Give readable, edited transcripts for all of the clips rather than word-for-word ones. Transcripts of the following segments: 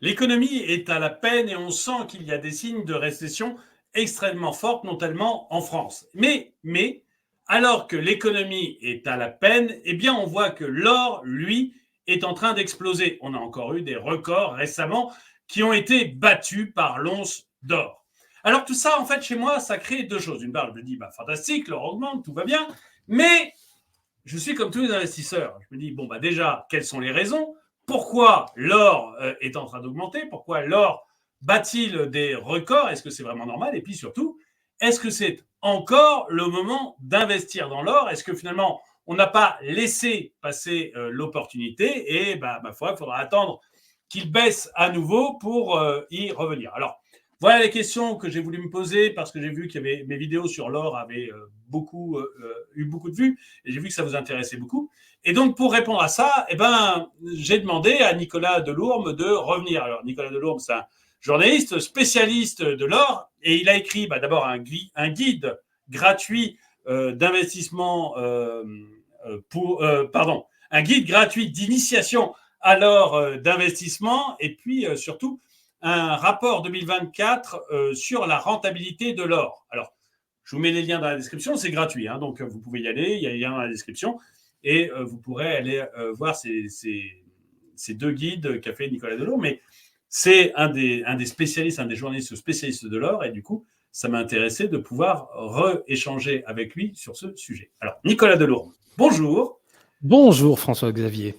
L'économie est à la peine et on sent qu'il y a des signes de récession extrêmement fortes, notamment en France. Mais alors que l'économie est à la peine, eh bien, on voit que l'or, lui, est en train d'exploser. On a encore eu des records récemment qui ont été battus par l'once d'or. Alors tout ça, en fait, chez moi, ça crée deux choses. D'une part, je me dis, fantastique, l'or augmente, tout va bien, mais je suis comme tous les investisseurs. Je me dis, déjà, quelles sont les raisons? Pourquoi l'or est en train d'augmenter? Pourquoi l'or bat-il des records? Est-ce que c'est vraiment normal? Et puis surtout, est-ce que c'est encore le moment d'investir dans l'or? Est-ce que finalement, on n'a pas laissé passer l'opportunité et ma foi, il faudra attendre qu'il baisse à nouveau pour y revenir. Alors, voilà les questions que j'ai voulu me poser parce que j'ai vu qu'il y avait mes vidéos sur l'or avaient eu beaucoup de vues et j'ai vu que ça vous intéressait beaucoup. Et donc, pour répondre à ça, j'ai demandé à Nicolas Delourme de revenir. Alors, Nicolas Delourme, c'est un journaliste spécialiste de l'or et il a écrit d'abord un guide gratuit d'investissement un guide gratuit d'initiation à l'or d'investissement et puis surtout un rapport 2024 sur la rentabilité de l'or. Alors, je vous mets les liens dans la description, c'est gratuit, hein, donc vous pouvez y aller, il y a les liens dans la description, et vous pourrez aller voir ces deux guides qu'a fait Nicolas Delourme, mais c'est un des spécialistes, un des journalistes spécialistes de l'or, et du coup, ça m'a intéressé de pouvoir échanger avec lui sur ce sujet. Alors, Nicolas Delourme, bonjour. Bonjour François-Xavier.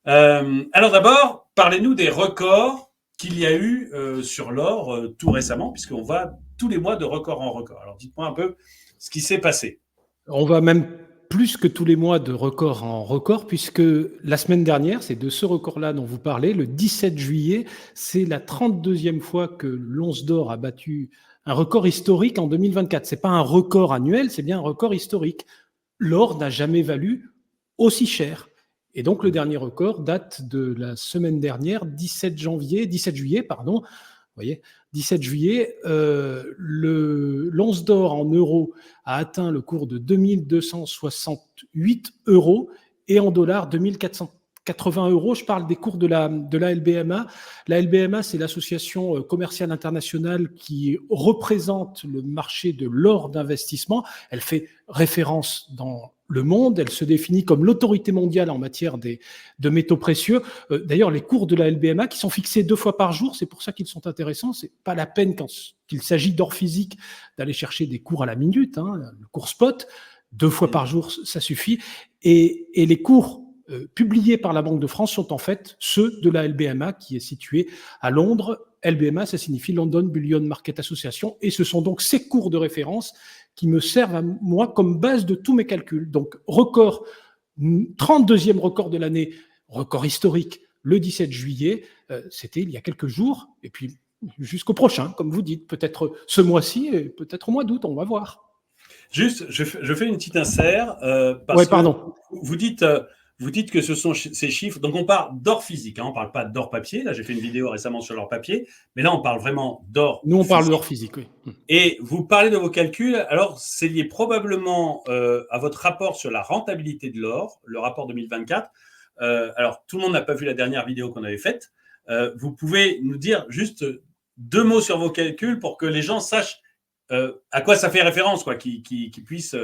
Alors d'abord, parlez-nous des records qu'il y a eu sur l'or tout récemment, puisqu'on va tous les mois de record en record. Alors dites-moi un peu ce qui s'est passé. On va même plus que tous les mois de record en record, puisque la semaine dernière, c'est de ce record-là dont vous parlez, le 17 juillet, c'est la 32e fois que l'once d'or a battu un record historique en 2024. Ce n'est pas un record annuel, c'est bien un record historique. L'or n'a jamais valu aussi cher. Et donc, le dernier record date de la semaine dernière, 17 juillet, Vous voyez, 17 juillet, l'once d'or en euros a atteint le cours de 2268 euros et en dollars 2480 euros. Je parle des cours de la LBMA. La LBMA, c'est l'association commerciale internationale qui représente le marché de l'or d'investissement. Elle fait référence dans le monde, elle se définit comme l'autorité mondiale en matière de métaux précieux. D'ailleurs, les cours de la LBMA qui sont fixés 2 fois par jour, c'est pour ça qu'ils sont intéressants. C'est pas la peine quand il s'agit d'or physique d'aller chercher des cours à la minute, hein, le cours spot. 2 fois par jour, ça suffit. Et les cours publiés par la Banque de France sont en fait ceux de la LBMA qui est située à Londres. LBMA, ça signifie London Bullion Market Association, et ce sont donc ces cours de référence qui me servent à moi comme base de tous mes calculs. Donc, record, 32e record de l'année, record historique, le 17 juillet, c'était il y a quelques jours, et puis jusqu'au prochain, comme vous dites, peut-être ce mois-ci, et peut-être au mois d'août, on va voir. Juste, je fais une petite insert, parce que vous dites que ce sont ces chiffres, donc on parle d'or physique, hein, on ne parle pas d'or papier, là j'ai fait une vidéo récemment sur l'or papier, mais là on parle vraiment d'or physique. Nous on parle d'or physique, oui. Et vous parlez de vos calculs, alors c'est lié probablement à votre rapport sur la rentabilité de l'or, le rapport 2024. Alors tout le monde n'a pas vu la dernière vidéo qu'on avait faite. Vous pouvez nous dire juste 2 mots sur vos calculs pour que les gens sachent à quoi ça fait référence, quoi, qu'ils puissent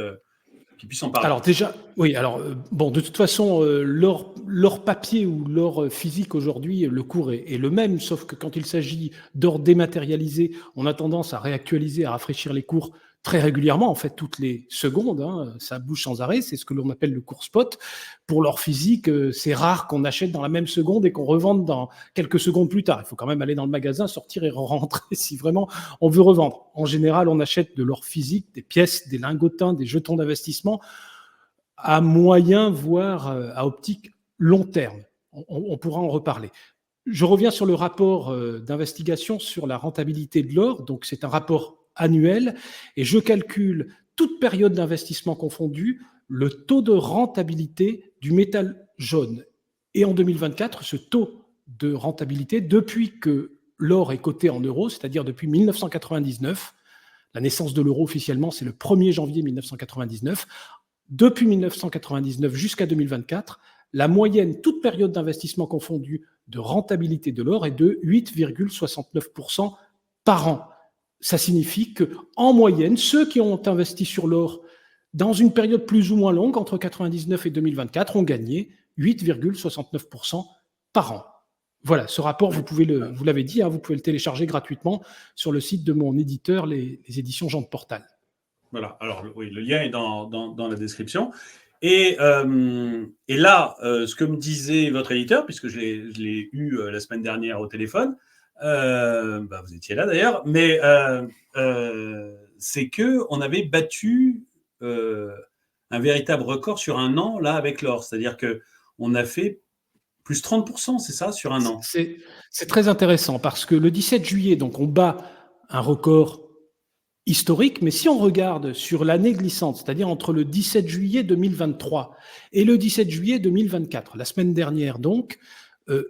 en parler. Alors déjà, oui, de toute façon, l'or papier ou l'or physique aujourd'hui, le cours est le même, sauf que quand il s'agit d'or dématérialisé, on a tendance à réactualiser, à rafraîchir les cours très régulièrement, en fait, toutes les secondes, hein, ça bouge sans arrêt, c'est ce que l'on appelle le cours spot. Pour l'or physique, c'est rare qu'on achète dans la même seconde et qu'on revende dans quelques secondes plus tard. Il faut quand même aller dans le magasin, sortir et rentrer si vraiment on veut revendre. En général, on achète de l'or physique, des pièces, des lingotins, des jetons d'investissement à moyen, voire à optique long terme. On pourra en reparler. Je reviens sur le rapport d'investigation sur la rentabilité de l'or. Donc, c'est un rapport annuel et je calcule, toute période d'investissement confondue, le taux de rentabilité du métal jaune. Et en 2024, ce taux de rentabilité, depuis que l'or est coté en euros, c'est-à-dire depuis 1999, la naissance de l'euro officiellement, c'est le 1er janvier 1999, depuis 1999 jusqu'à 2024, la moyenne, toute période d'investissement confondue, de rentabilité de l'or est de 8,69% par an. Ça signifie qu'en moyenne, ceux qui ont investi sur l'or dans une période plus ou moins longue, entre 1999 et 2024, ont gagné 8,69% par an. Voilà, ce rapport, vous l'avez dit, vous pouvez le télécharger gratuitement sur le site de mon éditeur, les éditions Jean de Portal. Voilà, alors oui, le lien est dans la description. Et là, ce que me disait votre éditeur, puisque je l'ai eu la semaine dernière au téléphone, vous étiez là d'ailleurs, mais c'est qu'on avait battu un véritable record sur un an, là, avec l'or. C'est-à-dire qu'on a fait plus 30%, c'est ça, sur un an. C'est très intéressant parce que le 17 juillet, donc on bat un record historique, mais si on regarde sur l'année glissante, c'est-à-dire entre le 17 juillet 2023 et le 17 juillet 2024, la semaine dernière donc,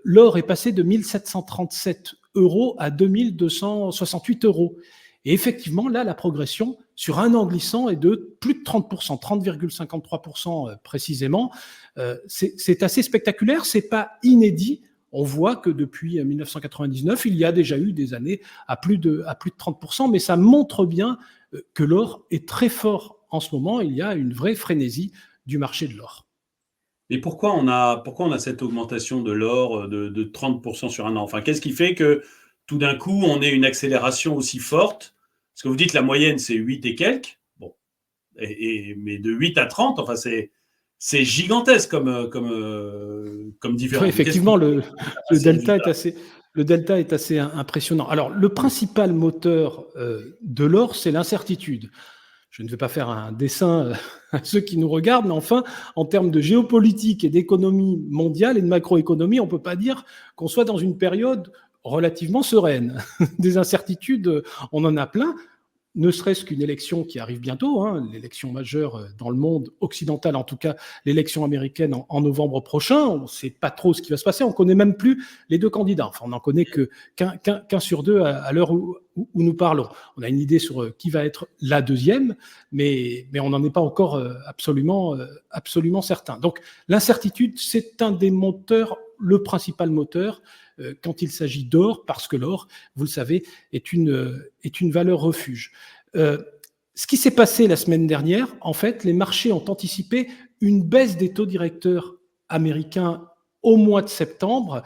l'or est passé de 1 737 € à 2 268 €. Et effectivement, là, la progression sur un an glissant est de plus de 30%, 30,53% précisément. C'est assez spectaculaire, c'est pas inédit. On voit que depuis 1999, il y a déjà eu des années à plus de 30%, mais ça montre bien que l'or est très fort en ce moment. Il y a une vraie frénésie du marché de l'or. Et pourquoi on a cette augmentation de l'or de 30% sur un an? Enfin, qu'est-ce qui fait que tout d'un coup, on ait une accélération aussi forte? Parce que vous dites la moyenne, c'est 8 et quelques. Bon. Mais de 8 à 30, enfin, c'est gigantesque comme différence. Oui, effectivement, le delta est assez impressionnant. Alors, le principal moteur de l'or, c'est l'incertitude. Je ne vais pas faire un dessin à ceux qui nous regardent, mais enfin, en termes de géopolitique et d'économie mondiale et de macroéconomie, on ne peut pas dire qu'on soit dans une période relativement sereine. Des incertitudes, on en a plein. Ne serait-ce qu'une élection qui arrive bientôt, l'élection majeure dans le monde occidental, en tout cas l'élection américaine en novembre prochain. On ne sait pas trop ce qui va se passer, on ne connaît même plus les deux candidats. Enfin, on n'en connaît qu'un sur deux à l'heure où nous parlons. On a une idée sur qui va être la deuxième, mais on n'en est pas encore absolument certain. Donc l'incertitude, c'est un des moteurs, le principal moteur, quand il s'agit d'or, parce que l'or, vous le savez, est une valeur refuge. Ce qui s'est passé la semaine dernière, en fait, les marchés ont anticipé une baisse des taux directeurs américains au mois de septembre,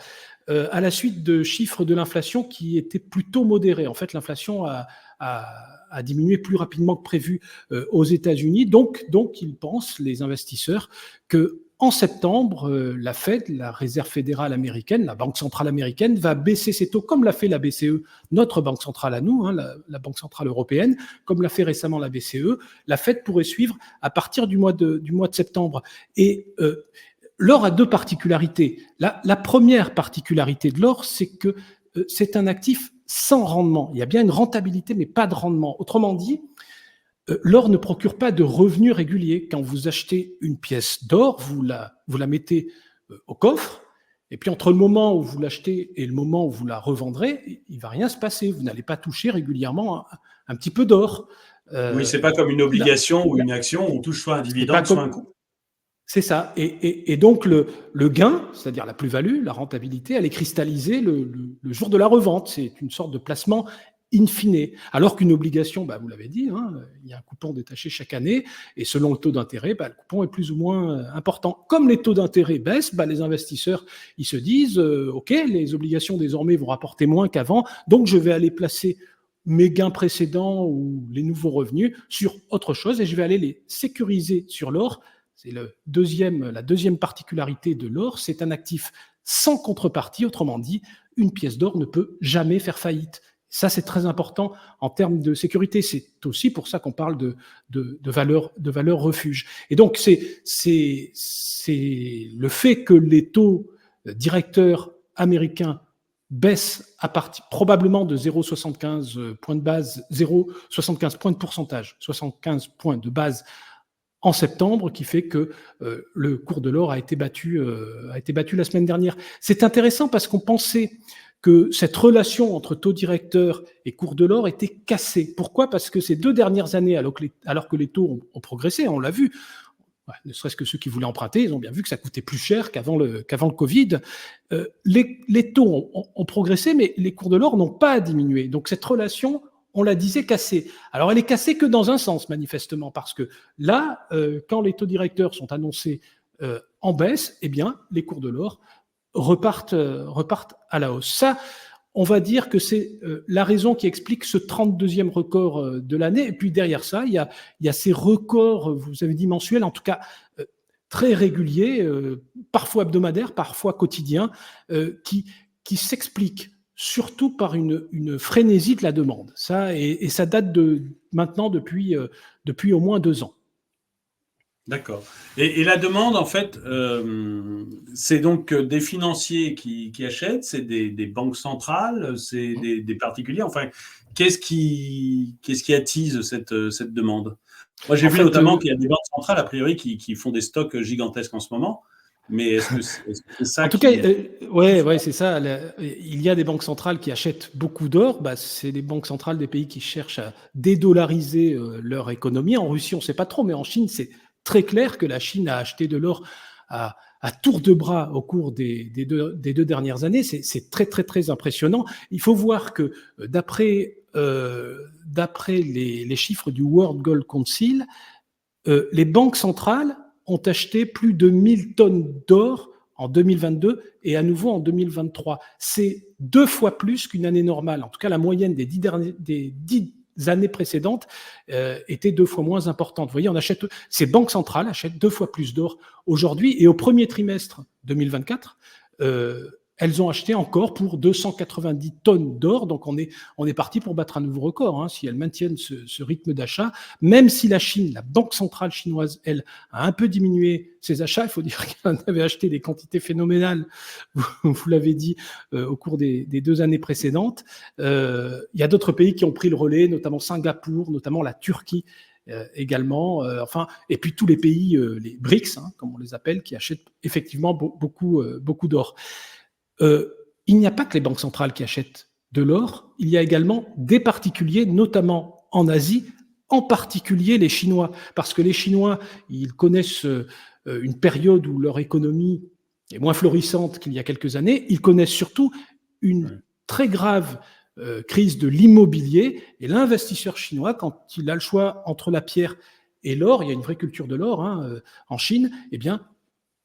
à la suite de chiffres de l'inflation qui étaient plutôt modérés. En fait, l'inflation a diminué plus rapidement que prévu aux États-Unis. Donc, ils pensent, les investisseurs, que en septembre, la Fed, la Réserve fédérale américaine, la Banque centrale américaine, va baisser ses taux comme l'a fait la BCE, notre banque centrale à nous, la Banque centrale européenne, comme l'a fait récemment la BCE. La Fed pourrait suivre à partir du mois de septembre. Et l'or a deux particularités. La première particularité de l'or, c'est que c'est un actif sans rendement. Il y a bien une rentabilité, mais pas de rendement. Autrement dit, l'or ne procure pas de revenus réguliers. Quand vous achetez une pièce d'or, vous la mettez au coffre, et puis entre le moment où vous l'achetez et le moment où vous la revendrez, il ne va rien se passer. Vous n'allez pas toucher régulièrement un petit peu d'or. Oui, ce n'est pas comme une obligation ou une action où on touche soit un dividende, soit un coût. C'est ça. Et donc, le gain, c'est-à-dire la plus-value, la rentabilité, elle est cristallisée le jour de la revente. C'est une sorte de placement in fine. Alors qu'une obligation, vous l'avez dit, il y a un coupon détaché chaque année, et selon le taux d'intérêt, le coupon est plus ou moins important. Comme les taux d'intérêt baissent, les investisseurs, ils se disent, OK, les obligations désormais vont rapporter moins qu'avant, donc je vais aller placer mes gains précédents ou les nouveaux revenus sur autre chose, et je vais aller les sécuriser sur l'or. C'est la deuxième particularité de l'or, c'est un actif sans contrepartie, autrement dit, une pièce d'or ne peut jamais faire faillite. Ça, c'est très important en termes de sécurité. C'est aussi pour ça qu'on parle de valeur refuge. Et donc, c'est le fait que les taux directeurs américains baissent à partir probablement de 0,75 points de base, 0,75 points de pourcentage, 75 points de base en septembre, qui fait que le cours de l'or a été battu la semaine dernière. C'est intéressant parce qu'on pensait que cette relation entre taux directeur et cours de l'or était cassée. Pourquoi ? Parce que ces 2 dernières années, alors que les taux ont progressé, on l'a vu, Ouais, ne serait-ce que ceux qui voulaient emprunter, ils ont bien vu que ça coûtait plus cher qu'avant le Covid. Les taux ont progressé, mais les cours de l'or n'ont pas diminué. Donc cette relation, on la disait cassée. Alors elle est cassée que dans un sens, manifestement, parce que là, quand les taux directeurs sont annoncés en baisse, eh bien, les cours de l'or repartent à la hausse. Ça, on va dire que c'est la raison qui explique ce 32e record de l'année. Et puis derrière ça, il y a ces records, vous avez dit mensuels, en tout cas très réguliers, parfois hebdomadaires, parfois quotidiens, qui s'expliquent surtout par une frénésie de la demande. Ça, et ça date maintenant depuis au moins 2 ans. D'accord. Et la demande, en fait, c'est donc des financiers qui achètent, c'est des banques centrales, c'est des particuliers. Enfin, qu'est-ce qui attise cette demande? Moi, j'ai vu notamment qu'il y a des banques centrales, a priori, qui font des stocks gigantesques en ce moment. Mais est-ce que c'est ça en tout cas, ouais, c'est ça. Il y a des banques centrales qui achètent beaucoup d'or. Bah, c'est les banques centrales des pays qui cherchent à dédollariser leur économie. En Russie, on ne sait pas trop, mais en Chine, c'est très clair que la Chine a acheté de l'or à tour de bras au cours des 2 dernières années. C'est très, très, très impressionnant. Il faut voir que d'après les chiffres du World Gold Council, les banques centrales ont acheté plus de 1000 tonnes d'or en 2022 et à nouveau en 2023. C'est 2 fois plus qu'une année normale. En tout cas, la moyenne des 10 années précédentes était 2 fois moins importante. Vous voyez, ces banques centrales achètent 2 fois plus d'or aujourd'hui, et au premier trimestre 2024, elles ont acheté encore pour 290 tonnes d'or. Donc on est parti pour battre un nouveau record, hein, si elles maintiennent ce rythme d'achat. Même si la Chine, la banque centrale chinoise, elle, a un peu diminué ses achats, il faut dire qu'elle avait acheté des quantités phénoménales, vous l'avez dit, au cours des 2 années précédentes. Il y a d'autres pays qui ont pris le relais, notamment Singapour, notamment la Turquie, également, et puis tous les pays, les BRICS, hein, comme on les appelle, qui achètent effectivement beaucoup d'or. Il n'y a pas que les banques centrales qui achètent de l'or, il y a également des particuliers, notamment en Asie, en particulier les Chinois, parce que les Chinois, ils connaissent une période où leur économie est moins florissante qu'il y a quelques années. Ils connaissent surtout une très grave crise de l'immobilier, et l'investisseur chinois, quand il a le choix entre la pierre et l'or, il y a une vraie culture de l'or, hein, en Chine, eh bien,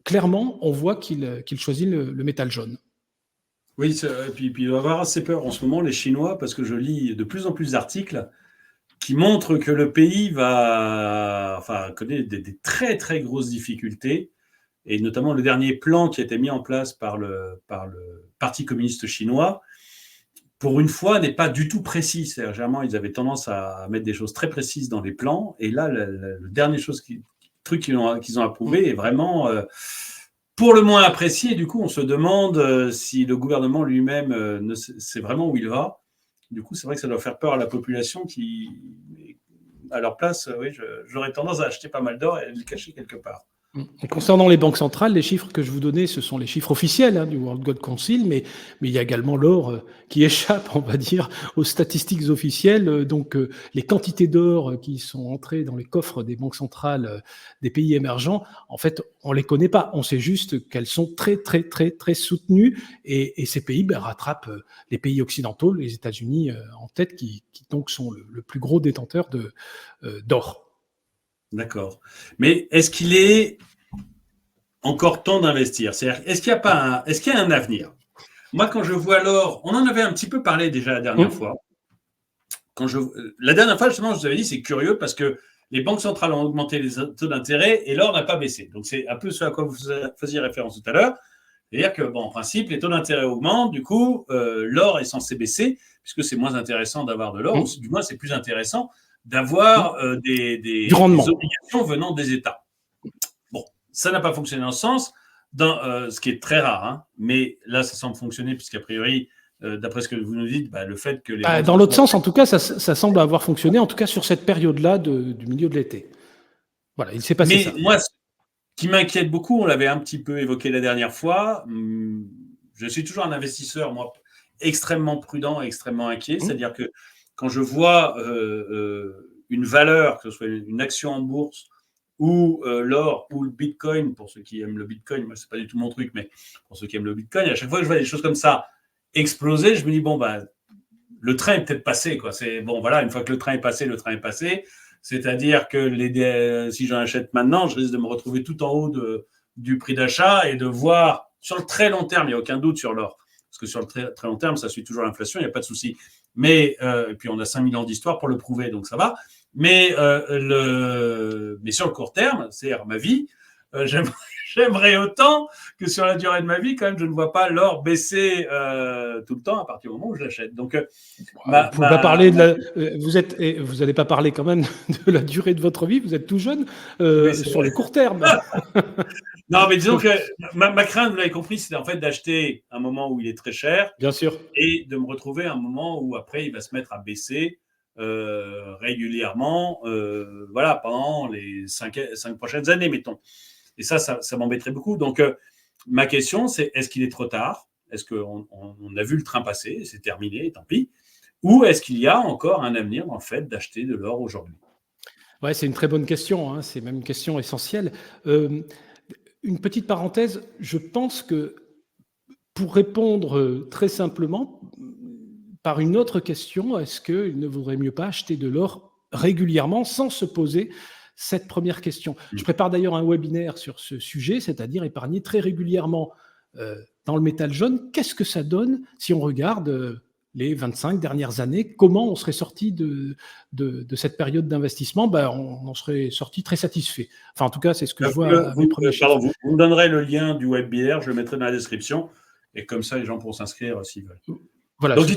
clairement, on voit qu'il choisit le métal jaune. Oui, et puis il doit avoir assez peur en ce moment, les Chinois, parce que je lis de plus en plus d'articles qui montrent que le pays connaît des très très grosses difficultés, et notamment le dernier plan qui a été mis en place par le Parti communiste chinois, pour une fois, n'est pas du tout précis. C'est-à-dire, généralement, ils avaient tendance à mettre des choses très précises dans les plans, et là, le dernier truc qu'ils ont approuvé est vraiment pour le moins apprécié. Du coup, on se demande si le gouvernement lui-même sait vraiment où il va. Du coup, c'est vrai que ça doit faire peur à la population qui, à leur place, oui, j'aurais tendance à acheter pas mal d'or et à le cacher quelque part. Concernant les banques centrales, les chiffres que je vous donnais, ce sont les chiffres officiels, hein, du World Gold Council, mais il y a également l'or qui échappe, on va dire, aux statistiques officielles. Donc les quantités d'or qui sont entrées dans les coffres des banques centrales des pays émergents, en fait, on les connaît pas. On sait juste qu'elles sont très, très, très, très soutenues, et ces pays rattrapent les pays occidentaux, les États-Unis en tête, qui donc sont le plus gros détenteur d'or. D'accord. Mais est-ce qu'il est encore temps d'investir? C'est-à-dire, est-ce qu'il y a un avenir? Moi, quand je vois l'or, on en avait un petit peu parlé déjà la dernière fois. La dernière fois, justement, je vous avais dit, c'est curieux parce que les banques centrales ont augmenté les taux d'intérêt et l'or n'a pas baissé. Donc, c'est un peu ce à quoi vous faisiez référence tout à l'heure. C'est-à-dire que, en principe, les taux d'intérêt augmentent, du coup, l'or est censé baisser, puisque c'est moins intéressant d'avoir de l'or, ou du moins, c'est plus intéressant d'avoir des obligations venant des États. Bon, ça n'a pas fonctionné en ce sens, ce qui est très rare, hein, mais là, ça semble fonctionner, puisqu'a priori, d'après ce que vous nous dites, le fait que les... dans l'autre sens, en tout cas, ça semble avoir fonctionné, en tout cas sur cette période-là du milieu de l'été. Voilà, il s'est passé ça. Mais moi, ce qui m'inquiète beaucoup, on l'avait un petit peu évoqué la dernière fois, je suis toujours un investisseur, moi, extrêmement prudent et extrêmement inquiet, c'est-à-dire que quand je vois une valeur, que ce soit une action en bourse ou l'or ou le Bitcoin, pour ceux qui aiment le Bitcoin, moi c'est pas du tout mon truc, mais pour ceux qui aiment le Bitcoin, à chaque fois que je vois des choses comme ça exploser, je me dis bon ben le train est peut-être passé, quoi. C'est bon, voilà, une fois que le train est passé, le train est passé. C'est-à-dire que si j'en achète maintenant, je risque de me retrouver tout en haut du prix d'achat et de voir sur le très long terme, il n'y a aucun doute sur l'or, parce que sur le très, très long terme, ça suit toujours l'inflation, il n'y a pas de souci. Mais et puis on a 5000 ans d'histoire pour le prouver, donc ça va. Mais sur le court terme, c'est-à-dire ma vie, j'aimerais autant que sur la durée de ma vie, quand même, je ne vois pas l'or baisser tout le temps à partir du moment où je l'achète. Donc, Vous pouvez pas parler de vous n'allez pas parler quand même de la durée de votre vie. Vous êtes tout jeune oui, sur le court terme. Non, mais disons que ma crainte, vous l'avez compris, c'est en fait d'acheter un moment où il est très cher. Bien sûr. Et de me retrouver à un moment où après il va se mettre à baisser régulièrement, voilà, pendant les 5 prochaines années, mettons. Et ça m'embêterait beaucoup. Donc, ma question, c'est est-ce qu'il est trop tard? Est-ce qu'on a vu le train passer, c'est terminé, tant pis? Ou est-ce qu'il y a encore un avenir dans le fait d'acheter de l'or aujourd'hui? Ouais, c'est une très bonne question, hein, c'est même une question essentielle. Une petite parenthèse, je pense que pour répondre très simplement, par une autre question, est-ce qu'il ne vaudrait mieux pas acheter de l'or régulièrement sans se poser cette première question? Je prépare d'ailleurs un webinaire sur ce sujet, c'est-à-dire épargner très régulièrement dans le métal jaune. Qu'est-ce que ça donne si on regarde les 25 dernières années? Comment on serait sorti de cette période d'investissement? On en serait sorti très satisfait. Enfin, en tout cas, c'est ce que je vois à mes premiers chiffres. Vous me donnerez le lien du webinaire, je le mettrai dans la description, et comme ça, les gens pourront s'inscrire s'ils veulent. Voilà, Donc,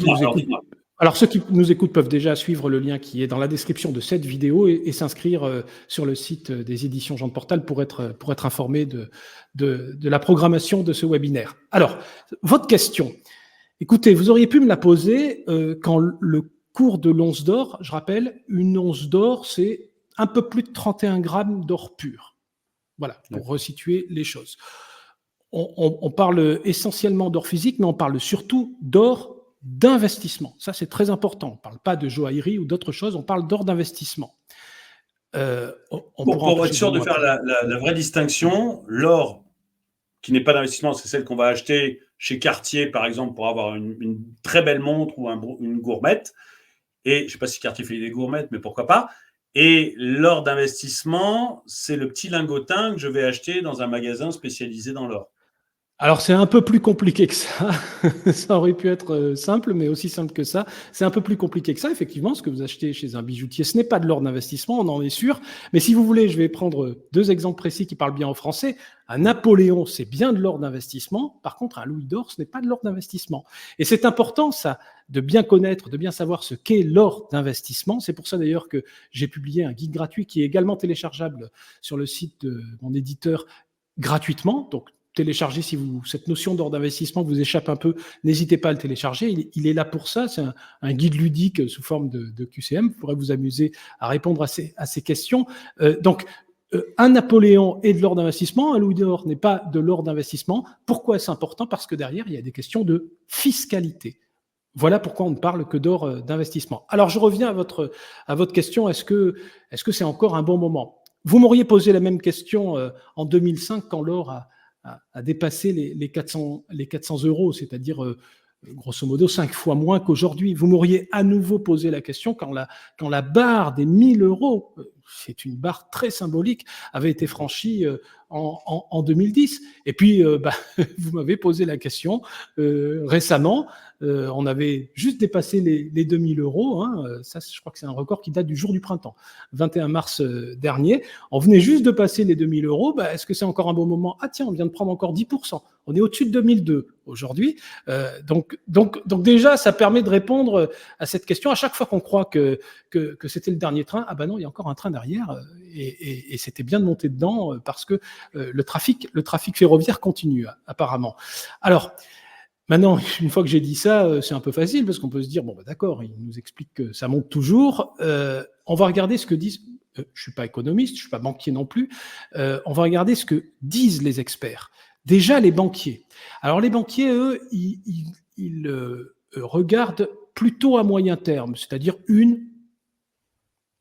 ceux qui nous écoutent peuvent déjà suivre le lien qui est dans la description de cette vidéo et s'inscrire sur le site des éditions Jean de Portal pour être informés de la programmation de ce webinaire. Alors, votre question. Écoutez, vous auriez pu me la poser quand le cours de l'once d'or, je rappelle, une once d'or, c'est un peu plus de 31 grammes d'or pur. Voilà, pour resituer les choses. On parle essentiellement d'or physique, mais on parle surtout d'or d'investissement. Ça, c'est très important. On ne parle pas de joaillerie ou d'autres choses, on parle d'or d'investissement. Pour être sûr de faire la vraie distinction, l'or qui n'est pas d'investissement, c'est celle qu'on va acheter chez Cartier, par exemple, pour avoir une très belle montre ou une gourmette. Et je ne sais pas si Cartier fait des gourmettes, mais pourquoi pas. Et l'or d'investissement, c'est le petit lingotin que je vais acheter dans un magasin spécialisé dans l'or. Alors, c'est un peu plus compliqué que ça. Ça aurait pu être simple, mais aussi simple que ça. C'est un peu plus compliqué que ça, effectivement. Ce que vous achetez chez un bijoutier, ce n'est pas de l'or d'investissement, on en est sûr. Mais si vous voulez, je vais prendre deux exemples précis qui parlent bien en français. Un Napoléon, c'est bien de l'or d'investissement. Par contre, un louis d'or, ce n'est pas de l'or d'investissement. Et c'est important, ça, de bien connaître, de bien savoir ce qu'est l'or d'investissement. C'est pour ça, d'ailleurs, que j'ai publié un guide gratuit qui est également téléchargeable sur le site de mon éditeur gratuitement. Donc, télécharger si cette notion d'or d'investissement vous échappe un peu, n'hésitez pas à le télécharger. Il est là pour ça. C'est un guide ludique sous forme de QCM. Vous pourrez vous amuser à répondre à ces questions. Un Napoléon est de l'or d'investissement, un louis d'or n'est pas de l'or d'investissement. Pourquoi est-ce important? Parce que derrière, il y a des questions de fiscalité. Voilà pourquoi on ne parle que d'or d'investissement. Alors, je reviens à votre question. Est-ce que c'est encore un bon moment? Vous m'auriez posé la même question en 2005 quand l'or a dépassé les 400 euros, c'est-à-dire grosso modo 5 fois moins qu'aujourd'hui. Vous m'auriez à nouveau posé la question quand la barre des 1000 euros, c'est une barre très symbolique, avait été franchie en 2010. Et puis, vous m'avez posé la question récemment. On avait juste dépassé les 2000 euros. Ça, je crois que c'est un record qui date du jour du printemps, 21 mars dernier. On venait juste de passer les 2000 euros. Est-ce que c'est encore un bon moment? Ah tiens, on vient de prendre encore 10%. On est au-dessus de 2002 aujourd'hui. Donc déjà, ça permet de répondre à cette question. À chaque fois qu'on croit que c'était le dernier train, ah ben non, il y a encore un train derrière. Et c'était bien de monter dedans parce que le trafic ferroviaire continue apparemment. Alors, maintenant, une fois que j'ai dit ça, c'est un peu facile parce qu'on peut se dire, bon, d'accord, il nous explique que ça monte toujours. On va regarder ce que disent, je ne suis pas économiste, je ne suis pas banquier non plus, on va regarder ce que disent les experts. Déjà, les banquiers. Alors, les banquiers, eux, ils regardent plutôt à moyen terme, c'est-à-dire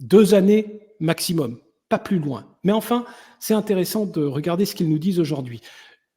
1-2 années maximum. pas plus loin. Mais enfin, c'est intéressant de regarder ce qu'ils nous disent aujourd'hui.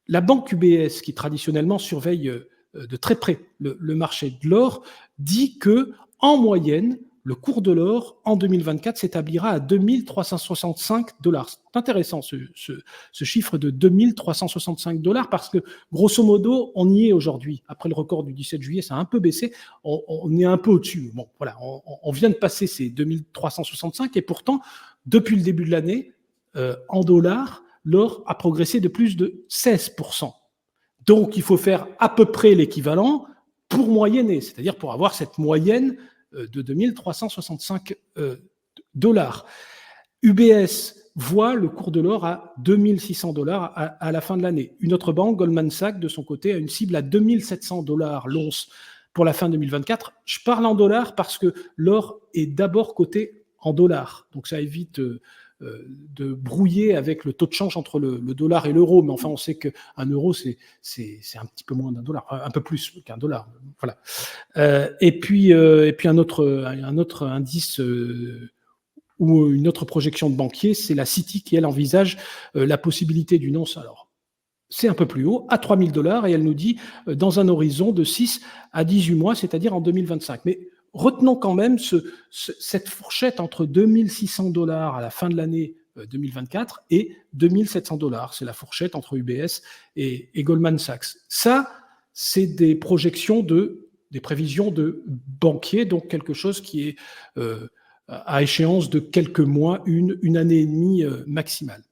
La banque UBS, qui traditionnellement surveille de très près le marché de l'or, dit que en moyenne, le cours de l'or en 2024 s'établira à 2365 $. C'est intéressant ce chiffre de 2365 $ parce que grosso modo, on y est aujourd'hui. Après le record du 17 juillet, ça a un peu baissé. On est un peu au-dessus. Bon, voilà, on vient de passer ces 2365 et pourtant, depuis le début de l'année, en dollars, l'or a progressé de plus de 16%. Donc, il faut faire à peu près l'équivalent pour moyenner, c'est-à-dire pour avoir cette moyenne de 2365 $. UBS voit le cours de l'or à 2600 $ à la fin de l'année. Une autre banque, Goldman Sachs, de son côté, a une cible à 2700 $ l'once pour la fin 2024. Je parle en dollars parce que l'or est d'abord coté en dollars. Donc ça évite de brouiller avec le taux de change entre le dollar et l'euro. Mais enfin, on sait qu'un euro, c'est un petit peu moins d'un dollar, un peu plus qu'un dollar. Voilà. Et puis un autre indice ou une autre projection de banquier, c'est la Citi qui, elle, envisage la possibilité d'une once. Alors, c'est un peu plus haut, à 3000 $, et elle nous dit dans un horizon de 6 à 18 mois, c'est-à-dire en 2025. Mais retenons quand même cette fourchette entre 2600 $ à la fin de l'année 2024 et 2700 $. C'est la fourchette entre UBS et Goldman Sachs. Ça, c'est des projections des prévisions de banquiers, donc quelque chose qui est à échéance de quelques mois, une année et demie maximale.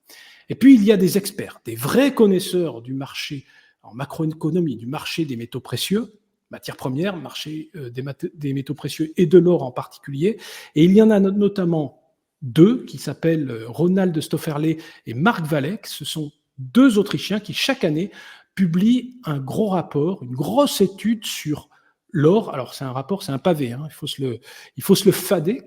Et puis, il y a des experts, des vrais connaisseurs du marché en macroéconomie, du marché des métaux précieux, matières premières, marché des métaux précieux et de l'or en particulier. Et il y en a notamment deux qui s'appellent Ronald Stofferle et Marc Valek. Ce sont deux Autrichiens qui, chaque année, publient un gros rapport, une grosse étude sur l'or. Alors, c'est un rapport, c'est un pavé, hein. Il faut se le fader,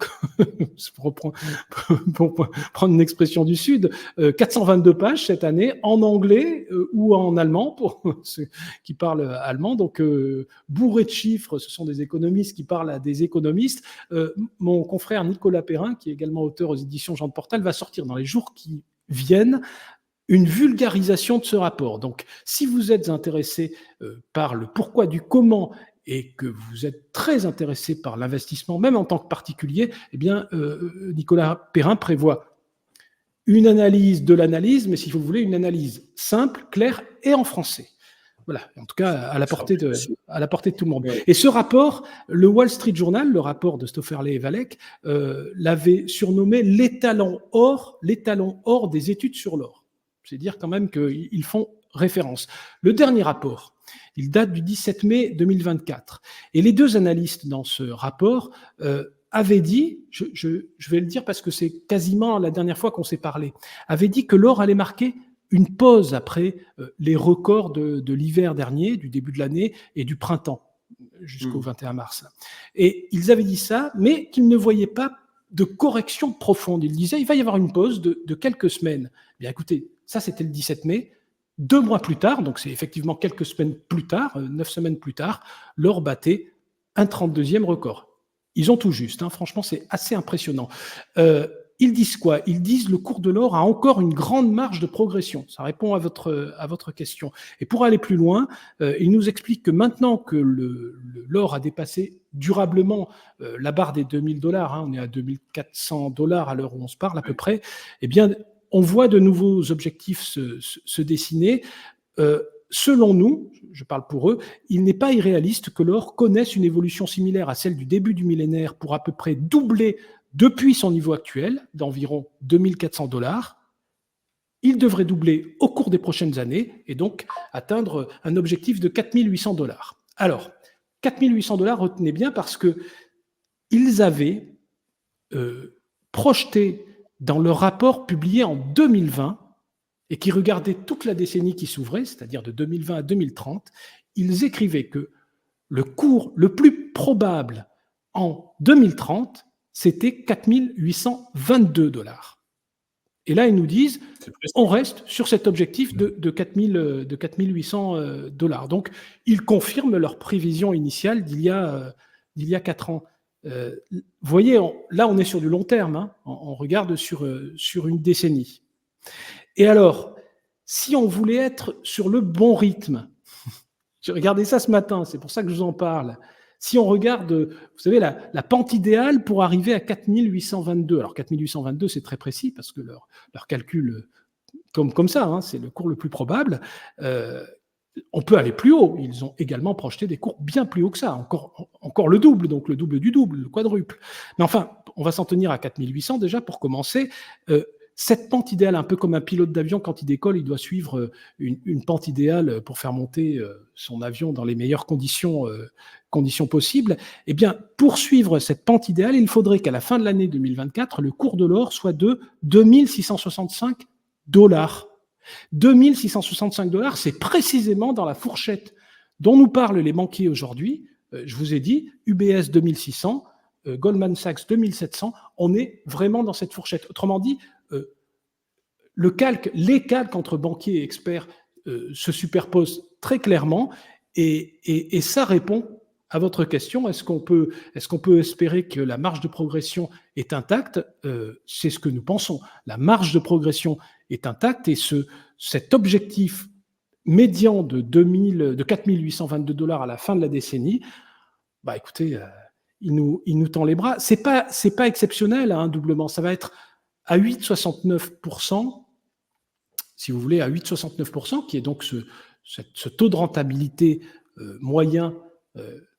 pour prendre une expression du Sud. 422 pages cette année, en anglais ou en allemand, pour ceux qui parlent allemand. Donc, bourré de chiffres, ce sont des économistes qui parlent à des économistes. Mon confrère Nicolas Perrin, qui est également auteur aux éditions Jean de Portal, va sortir dans les jours qui viennent une vulgarisation de ce rapport. Donc, si vous êtes intéressé par le pourquoi du comment et que vous êtes très intéressé par l'investissement, même en tant que particulier, eh bien, Nicolas Perrin prévoit une analyse de l'analyse, mais si vous voulez, une analyse simple, claire et en français. Voilà, en tout cas, à la portée de tout le monde. Et ce rapport, le Wall Street Journal, le rapport de Stofferle et Valek, l'avait surnommé l'étalon or des études sur l'or. C'est dire quand même qu'ils font référence. Le dernier rapport, il date du 17 mai 2024. Et les deux analystes dans ce rapport avaient dit, je vais le dire parce que c'est quasiment la dernière fois qu'on s'est parlé, avaient dit que l'or allait marquer une pause après les records de l'hiver dernier, du début de l'année et du printemps, jusqu'au 21 mars. Et ils avaient dit ça, mais qu'ils ne voyaient pas de correction profonde. Ils disaient il va y avoir une pause de quelques semaines. Bien écoutez, ça c'était le 17 mai. 2 mois plus tard, donc c'est effectivement quelques semaines plus tard, 9 semaines plus tard, l'or battait un 32e record. Ils ont tout juste, hein, franchement c'est assez impressionnant. Ils disent quoi? Ils disent le cours de l'or a encore une grande marge de progression. Ça répond à votre question. Et pour aller plus loin, ils nous expliquent que maintenant que l'or a dépassé durablement la barre des 2000 $, hein, on est à 2400 $ à l'heure où on se parle à peu près, eh bien on voit de nouveaux objectifs se dessiner. Selon nous, je parle pour eux, il n'est pas irréaliste que l'or connaisse une évolution similaire à celle du début du millénaire pour à peu près doubler depuis son niveau actuel d'environ 2400 $. Il devrait doubler au cours des prochaines années et donc atteindre un objectif de 4800 $. Alors, 4800 $, retenez bien parce qu'ils avaient projeté dans leur rapport publié en 2020 et qui regardait toute la décennie qui s'ouvrait, c'est-à-dire de 2020 à 2030, ils écrivaient que le cours le plus probable en 2030, c'était 4822 $. Et là, ils nous disent, on reste sur cet objectif de 4800 $. Donc, ils confirment leur prévision initiale d'il y a 4 ans. Vous voyez, là, on est sur du long terme, hein, on regarde sur une décennie. Et alors, si on voulait être sur le bon rythme, j'ai regardé ça ce matin, c'est pour ça que je vous en parle. Si on regarde, vous savez, la pente idéale pour arriver à 4822. Alors 4822, c'est très précis parce que leur calcul, comme ça, hein, c'est le cours le plus probable. On peut aller plus haut. Ils ont également projeté des cours bien plus haut que ça, encore le double, donc le double du double, le quadruple. Mais enfin, on va s'en tenir à 4800 déjà pour commencer. Cette pente idéale, un peu comme un pilote d'avion, quand il décolle, il doit suivre une pente idéale pour faire monter son avion dans les meilleures conditions possibles. Eh bien, pour suivre cette pente idéale, il faudrait qu'à la fin de l'année 2024, le cours de l'or soit de 2665 $. 2665 $, c'est précisément dans la fourchette dont nous parlent les banquiers aujourd'hui. Je vous ai dit, UBS 2600, Goldman Sachs 2700, on est vraiment dans cette fourchette. Autrement dit, les calques entre banquiers et experts se superposent très clairement et ça répond à votre question. Est-ce qu'on peut espérer que la marge de progression est intacte? C'est ce que nous pensons. La marge de progression est intacte et cet objectif médian de 4822 $ à la fin de la décennie, bah écoutez, il nous tend les bras. C'est pas exceptionnel, hein, un doublement. Ça va être à 8,69%, si vous voulez, à 8,69%, qui est donc ce taux de rentabilité moyen,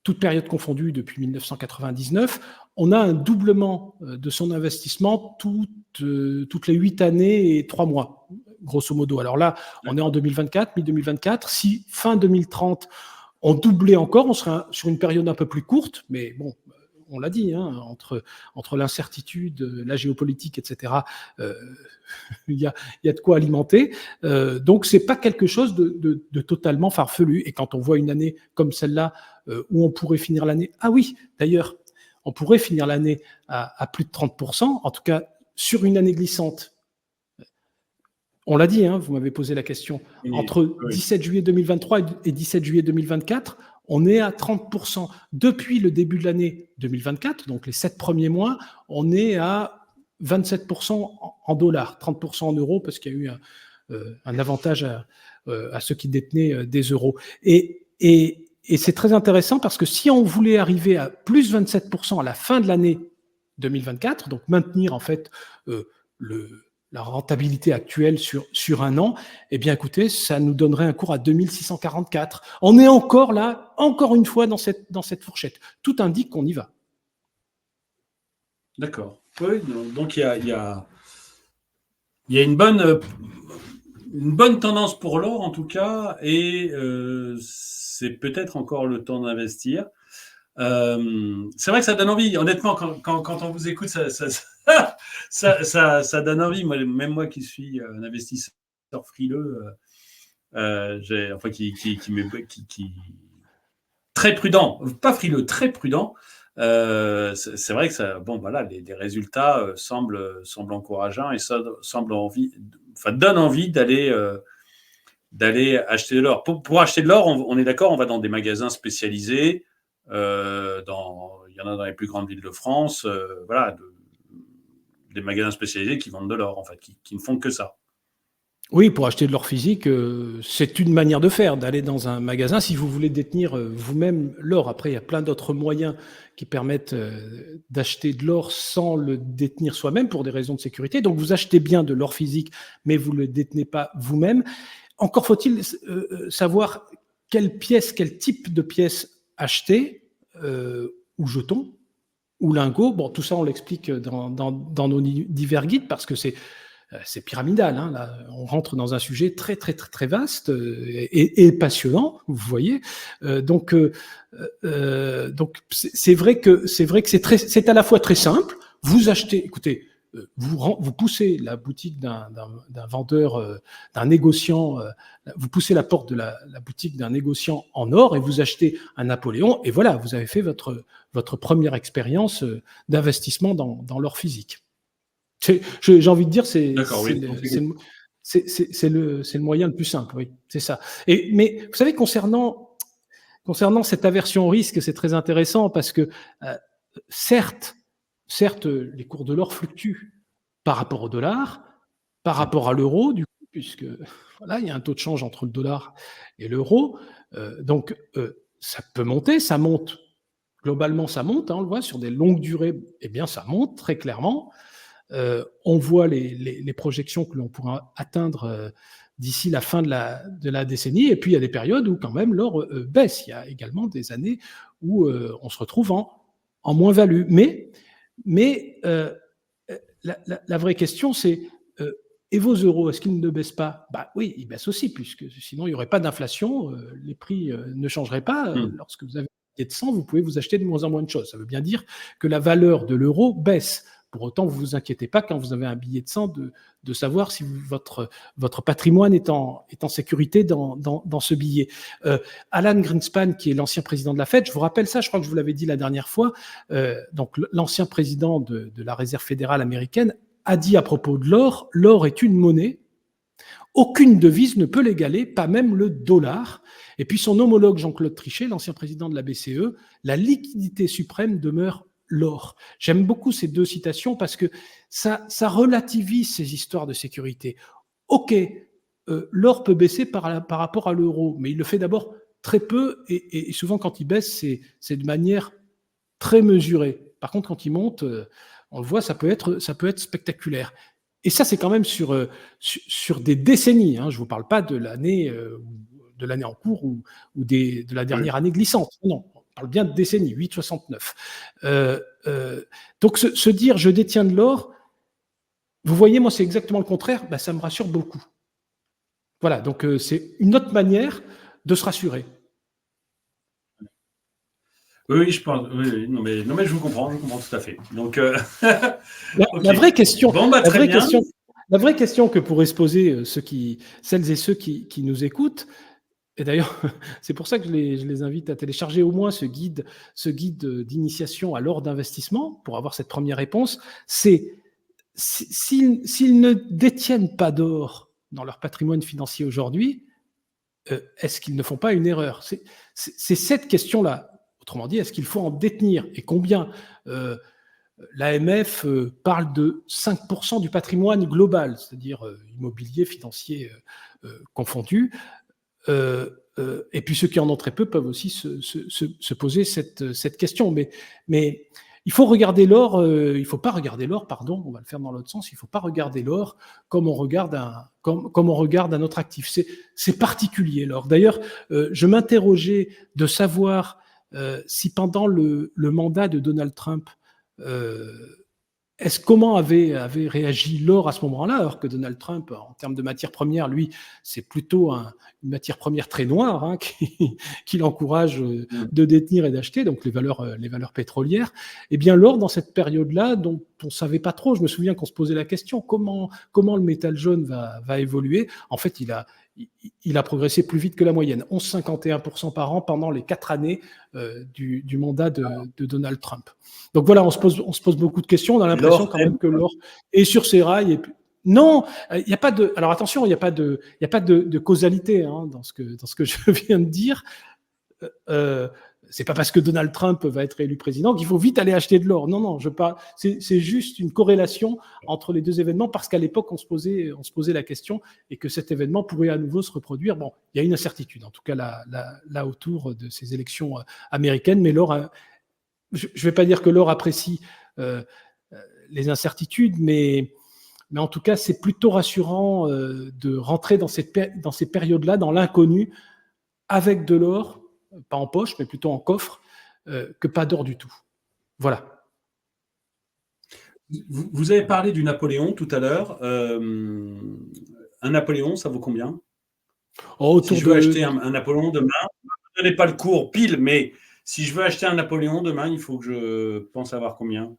toute période confondue depuis 1999. On a un doublement de son investissement toutes les 8 années et 3 mois, grosso modo. Alors là, on est en 2024, mi-2024. Si fin 2030, on doublait encore, on serait sur une période un peu plus courte, mais bon, on l'a dit, hein, entre l'incertitude, la géopolitique, etc., il y a de quoi alimenter. Donc, c'est pas quelque chose de totalement farfelu. Et quand on voit une année comme celle-là, où on pourrait finir l'année... Ah oui, d'ailleurs, on pourrait finir l'année à plus de 30%, en tout cas sur une année glissante. On l'a dit, hein, vous m'avez posé la question. Entre 17 juillet 2023 et 17 juillet 2024, on est à 30%. Depuis le début de l'année 2024, donc les 7 premiers mois, on est à 27% en dollars, 30% en euros, parce qu'il y a eu un avantage à ceux qui détenaient des euros. Et c'est très intéressant parce que si on voulait arriver à plus 27% à la fin de l'année 2024, donc maintenir en fait la rentabilité actuelle sur un an, eh bien écoutez, ça nous donnerait un cours à 2644. On est encore là, encore une fois dans cette fourchette. Tout indique qu'on y va. D'accord. Oui, donc il y a une bonne tendance pour l'or en tout cas, et c'est peut-être encore le temps d'investir. C'est vrai que ça donne envie. Honnêtement, quand on vous écoute, ça donne envie. Même moi qui suis un investisseur frileux, qui très prudent, pas frileux, très prudent. C'est vrai que les résultats semblent encourageants et ça donne envie d'aller acheter de l'or. Pour acheter de l'or, on est d'accord, on va dans des magasins spécialisés. Il y en a dans les plus grandes villes de France, des magasins spécialisés qui vendent de l'or, en fait, qui ne font que ça. Oui, pour acheter de l'or physique, c'est une manière de faire, d'aller dans un magasin. Si vous voulez détenir vous-même l'or, après, il y a plein d'autres moyens qui permettent d'acheter de l'or sans le détenir soi-même pour des raisons de sécurité. Donc, vous achetez bien de l'or physique, mais vous ne le détenez pas vous-même. Encore faut-il savoir quelle type de pièce acheter, ou jetons, ou lingots. Bon, tout ça, on l'explique dans nos divers guides parce que c'est pyramidal, hein, là, on rentre dans un sujet très très très très vaste et passionnant, vous voyez. Donc c'est vrai que c'est à la fois très simple. Vous achetez, écoutez, vous poussez la boutique d'un vendeur, d'un négociant, vous poussez la porte de la boutique d'un négociant en or et vous achetez un Napoléon et voilà, vous avez fait votre première expérience d'investissement dans l'or physique. J'ai envie de dire, c'est le moyen le plus simple, oui, c'est ça. Mais vous savez, concernant cette aversion au risque, c'est très intéressant parce que certes, les cours de l'or fluctuent par rapport au dollar, par rapport à l'euro, du coup, puisque voilà, il y a un taux de change entre le dollar et l'euro. Donc, ça peut monter, ça monte. Globalement, ça monte, hein, on le voit sur des longues durées, eh bien, ça monte très clairement. On voit les projections que l'on pourra atteindre d'ici la fin de la décennie. Et puis, il y a des périodes où, quand même, l'or baisse. Il y a également des années où on se retrouve en moins-value. Mais la vraie question, c'est et vos euros, est-ce qu'ils ne baissent pas? Bah oui, ils baissent aussi, puisque sinon il n'y aurait pas d'inflation, les prix ne changeraient pas. Lorsque vous avez un billet de 100, vous pouvez vous acheter de moins en moins de choses. Ça veut bien dire que la valeur de l'euro baisse. Pour autant, vous ne vous inquiétez pas quand vous avez un billet de 100 de savoir si votre patrimoine est en sécurité dans ce billet. Alan Greenspan, qui est l'ancien président de la Fed, je vous rappelle ça, je crois que je vous l'avais dit la dernière fois, donc l'ancien président de la Réserve fédérale américaine, a dit à propos de l'or, l'or est une monnaie, aucune devise ne peut l'égaler, pas même le dollar. Et puis son homologue Jean-Claude Trichet, l'ancien président de la BCE, la liquidité suprême demeure l'or. J'aime beaucoup ces deux citations parce que ça relativise ces histoires de sécurité. Ok, l'or peut baisser par rapport à l'euro, mais il le fait d'abord très peu et souvent quand il baisse, c'est de manière très mesurée. Par contre, quand il monte, on le voit, ça peut être spectaculaire. Et ça, c'est quand même sur des décennies. Hein. Je ne vous parle pas de l'année en cours ou de la dernière année glissante. Non, on parle bien de décennies, 8,69. Donc, se dire « je détiens de l'or », vous voyez, moi, c'est exactement le contraire. Ben, ça me rassure beaucoup. Voilà, donc c'est une autre manière de se rassurer. Oui, je pense. Oui, non, mais je vous comprends tout à fait. Donc, la vraie question, bon, bah, la vraie question que pourraient se poser celles et ceux qui nous écoutent, et d'ailleurs, c'est pour ça que je les invite à télécharger au moins ce guide d'initiation à l'or d'investissement pour avoir cette première réponse, c'est s'ils ne détiennent pas d'or dans leur patrimoine financier aujourd'hui, est-ce qu'ils ne font pas une erreur? C'est cette question-là. Autrement dit, est-ce qu'il faut en détenir? Et combien? L'AMF parle de 5% du patrimoine global, c'est-à-dire immobilier, financier confondu. Et puis ceux qui en ont très peu peuvent aussi se poser cette question. Mais il faut regarder l'or, il ne faut pas regarder l'or, pardon, on va le faire dans l'autre sens, il ne faut pas regarder l'or comme on regarde un autre actif. C'est particulier l'or. D'ailleurs, je m'interrogeais de savoir si pendant le mandat de Donald Trump, comment avait réagi l'or à ce moment-là, alors que Donald Trump, en termes de matières premières, lui, c'est plutôt une matière première très noire hein, qu'il encourage de détenir et d'acheter, donc les valeurs pétrolières. Eh bien, l'or, dans cette période-là, dont on ne savait pas trop, je me souviens qu'on se posait la question, comment le métal jaune va évoluer. En fait, il a progressé plus vite que la moyenne, 11,51% par an pendant les 4 années du mandat de Donald Trump. Donc voilà, on se pose beaucoup de questions, on a l'impression quand même que l'or est sur ses rails. Et puis... Non, il n'y a pas de... Alors attention, il n'y a pas de causalité hein, dans ce que je viens de dire. C'est pas parce que Donald Trump va être élu président qu'il faut vite aller acheter de l'or. Non, c'est juste une corrélation entre les deux événements parce qu'à l'époque, on se posait la question et que cet événement pourrait à nouveau se reproduire. Bon, il y a une incertitude, en tout cas là autour de ces élections américaines, mais l'or, je ne vais pas dire que l'or apprécie les incertitudes, mais en tout cas, c'est plutôt rassurant de rentrer dans ces périodes-là, dans l'inconnu, avec de l'or, pas en poche, mais plutôt en coffre, que pas d'or du tout. Voilà. Vous avez parlé du Napoléon tout à l'heure. Un Napoléon, ça vaut combien? Si je veux acheter un Napoléon demain, ne donnez pas le cours pile, mais si je veux acheter un Napoléon demain, il faut que je pense avoir combien?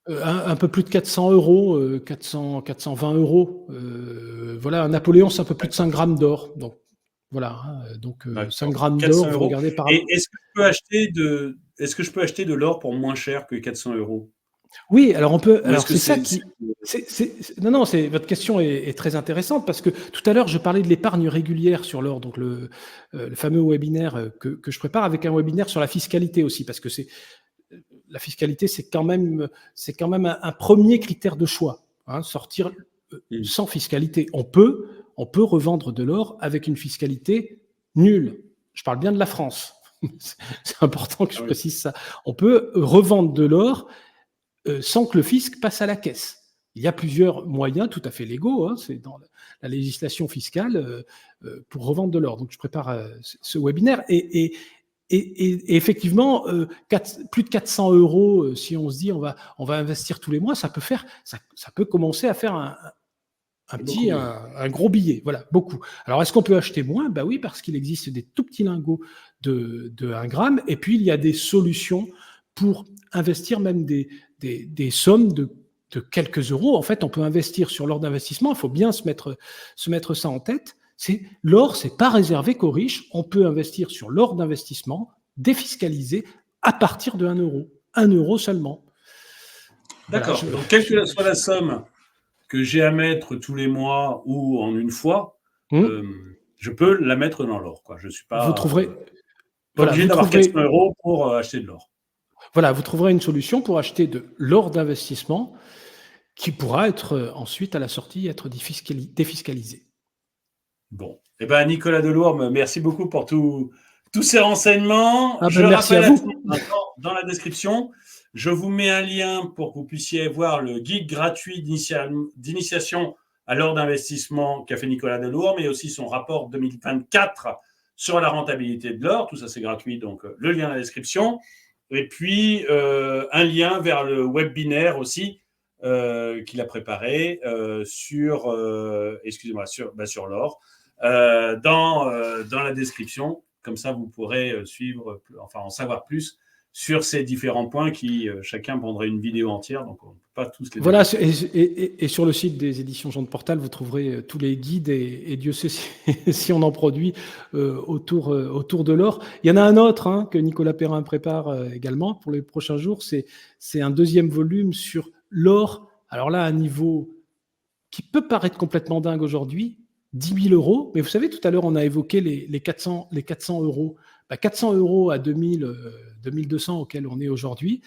Un peu plus de 400 euros, 420 euros. Voilà, un Napoléon, c'est un peu plus de 5 grammes d'or. Donc, voilà, donc 5 grammes d'or, vous regardez par rapport. Et est-ce que je peux acheter de l'or pour moins cher que 400 euros? Oui, alors on peut. Alors c'est ça qui. Non, votre question est très intéressante parce que tout à l'heure je parlais de l'épargne régulière sur l'or, donc le fameux webinaire que je prépare avec un webinaire sur la fiscalité aussi, parce que la fiscalité, c'est quand même un premier critère de choix. Hein, sortir sans fiscalité. On peut revendre de l'or avec une fiscalité nulle. Je parle bien de la France. C'est important que je précise ça. On peut revendre de l'or sans que le fisc passe à la caisse. Il y a plusieurs moyens tout à fait légaux, hein, c'est dans la législation fiscale pour revendre de l'or. Donc je prépare ce webinaire et effectivement, plus de 400 €, si on se dit on va investir tous les mois, ça peut commencer à faire un gros billet, voilà, beaucoup. Alors, est-ce qu'on peut acheter moins? Ben oui, parce qu'il existe des tout petits lingots de 1 gramme, et puis il y a des solutions pour investir même des sommes de quelques euros. En fait, on peut investir sur l'or d'investissement, il faut bien se mettre ça en tête. L'or, c'est pas réservé qu'aux riches, on peut investir sur l'or d'investissement, défiscalisé, à partir de 1 €. 1 € seulement. D'accord, voilà, donc quelle que soit la somme que j'ai à mettre tous les mois ou en une fois, je peux la mettre dans l'or, quoi. Je ne suis pas, obligé d'avoir 400 € pour acheter de l'or. Voilà, vous trouverez une solution pour acheter de l'or d'investissement qui pourra être ensuite, à la sortie, être défiscalisé. Bon. Eh ben, Nicolas Delourme, merci beaucoup pour tous ces renseignements. Je merci rappelle à vous. dans la description, je vous mets un lien pour que vous puissiez voir le guide gratuit d'initiation à l'or d'investissement qu'a fait Nicolas Delourme, mais aussi son rapport 2024 sur la rentabilité de l'or. Tout ça, c'est gratuit, donc le lien dans la description. Et puis, un lien vers le webinaire aussi qu'il a préparé sur l'or dans la description. Comme ça, vous pourrez en savoir plus sur ces différents points qui, chacun prendrait une vidéo entière, donc on ne peut pas tous les voilà, et sur le site des éditions Jean de Portal, vous trouverez tous les guides, et Dieu sait si on en produit autour de l'or. Il y en a un autre que Nicolas Perrin prépare également pour les prochains jours, c'est un deuxième volume sur l'or. Alors là, à un niveau qui peut paraître complètement dingue aujourd'hui, 10 000 €, mais vous savez, tout à l'heure, on a évoqué les 400 €. 400 € à 2200 auquel on est aujourd'hui,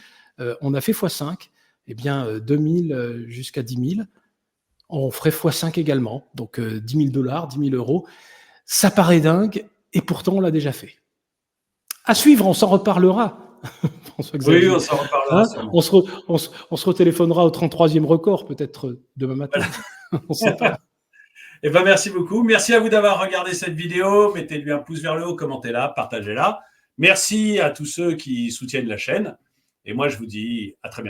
on a fait x5, eh bien 2000 jusqu'à 10 000, on ferait x5 également, donc 10 000 $, 10 000 €. Ça paraît dingue, et pourtant on l'a déjà fait. À suivre, on s'en reparlera. Oui, on s'en reparlera. On se retéléphonera au 33e record, peut-être demain matin. On sait pas. Eh ben, merci beaucoup. Merci à vous d'avoir regardé cette vidéo. Mettez-lui un pouce vers le haut, commentez-la, partagez-la. Merci à tous ceux qui soutiennent la chaîne. Et moi, je vous dis à très bientôt.